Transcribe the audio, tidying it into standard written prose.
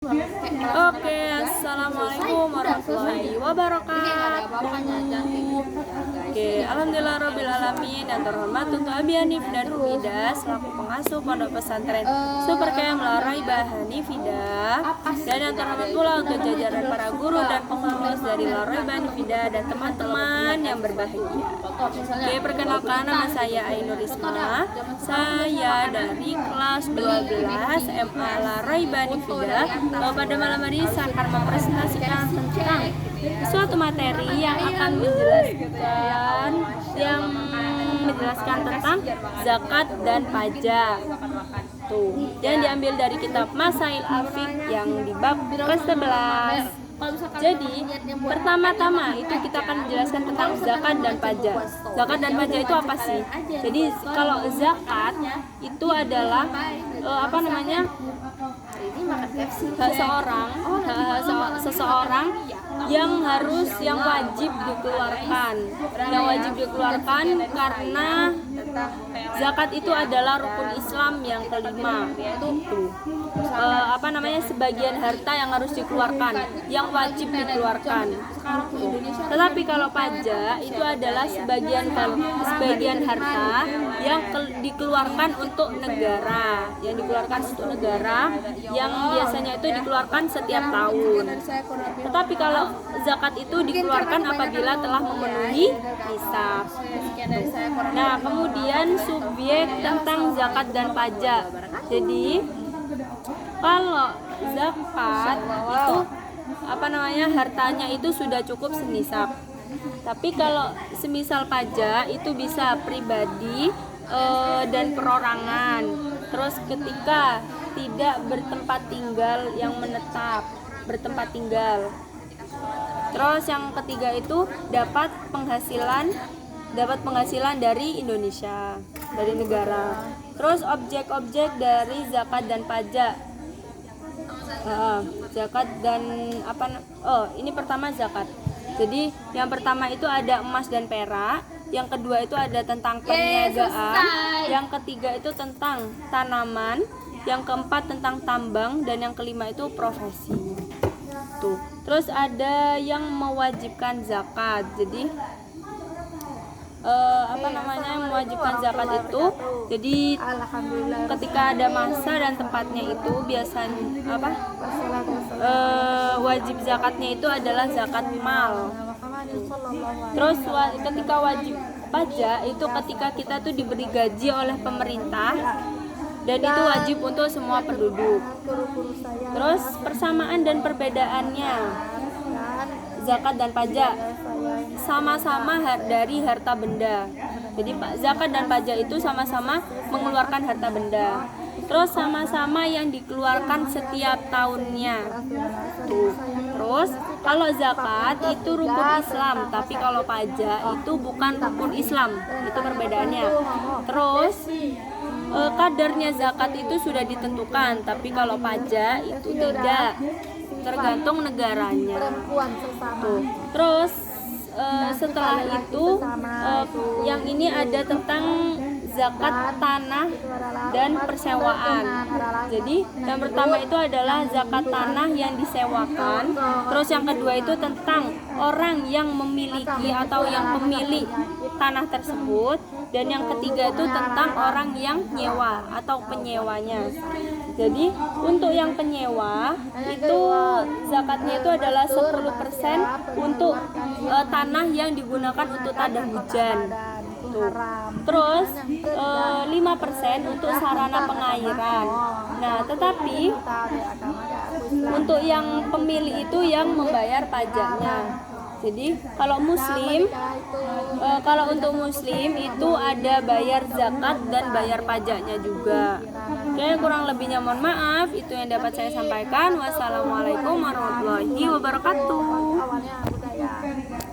Oke, assalamualaikum warahmatullahi wabarakatuh. Oke, alhamdulillahirobbilalamin. Yang terhormat untuk Abi Hanif dan Ida selaku pengasuh Pondok Pesantren Super Camp Laraibah Hanifida. Dan yang terhormat pula untuk jajaran para guru dan pengurus dari Laraibah Hanifida dan teman-teman yang berbahagia. Oke, perkenalkan, nama saya Ainur Isma. Saya dari kelas 12 SMA Laraibah Hanifida. Pada malam hari saya akan mempresentasikan tentang suatu materi yang akan menjelaskan tentang zakat dan pajak. Tuh, yang diambil dari kitab Masail Al-Fiqh yang di bab ke-11. Jadi, pertama-tama itu kita akan menjelaskan tentang zakat dan pajak. Zakat dan pajak itu apa sih? Jadi, kalau zakat itu adalah seseorang yang wajib dikeluarkan karena zakat itu adalah rukun Islam yang kelima. Sebagian harta yang harus dikeluarkan, yang wajib dikeluarkan. Tetapi kalau pajak itu adalah sebagian harta yang dikeluarkan untuk negara, yang biasanya itu dikeluarkan setiap tahun. Tetapi kalau zakat itu dikeluarkan apabila telah memenuhi nisab. Nah, kemudian subjek tentang zakat dan pajak. Jadi kalau zakat itu hartanya itu sudah cukup senisab. Tapi kalau semisal pajak itu bisa pribadi dan perorangan. Terus ketika tidak bertempat tinggal yang menetap, Terus yang ketiga itu dapat penghasilan dari Indonesia, dari negara. Terus objek-objek dari zakat dan pajak. Ini pertama zakat. Jadi yang pertama itu ada emas dan perak, yang kedua itu ada tentang perniagaan, yang ketiga itu tentang tanaman, yang keempat tentang tambang, dan yang kelima itu profesi. Tuh. Terus ada yang mewajibkan zakat. Jadi mewajibkan zakat itu, jadi ketika ada masa dan tempatnya itu biasanya wajib zakatnya itu adalah zakat mal. Terus ketika wajib pajak itu ketika kita tuh diberi gaji oleh pemerintah, dan itu wajib untuk semua penduduk. Terus persamaan dan perbedaannya zakat dan pajak sama-sama dari harta benda. Jadi zakat dan pajak itu sama-sama mengeluarkan harta benda. Terus sama-sama yang dikeluarkan setiap tahunnya. Terus kalau zakat itu rukun Islam, tapi kalau pajak itu bukan rukun Islam. Itu perbedaannya. Terus kadarnya zakat itu sudah ditentukan, tapi kalau pajak itu tidak, tergantung negaranya. Tuh. Terus setelah itu yang ini ada tentang zakat tanah dan persewaan. Jadi yang pertama itu adalah zakat tanah yang disewakan. Terus yang kedua itu tentang orang yang memiliki atau yang pemilik tanah tersebut. Dan yang ketiga itu tentang orang yang nyewa atau penyewanya. Jadi untuk yang penyewa itu zakatnya itu adalah 10% untuk tanah yang digunakan untuk tada hujan. Tuh. Terus 5% untuk sarana pengairan. Nah, tetapi untuk yang pemilik itu yang membayar pajaknya. Jadi kalau untuk muslim itu ada bayar zakat dan bayar pajaknya juga. Oke, kurang lebihnya mohon maaf. Itu yang dapat saya sampaikan. Wassalamualaikum warahmatullahi wabarakatuh.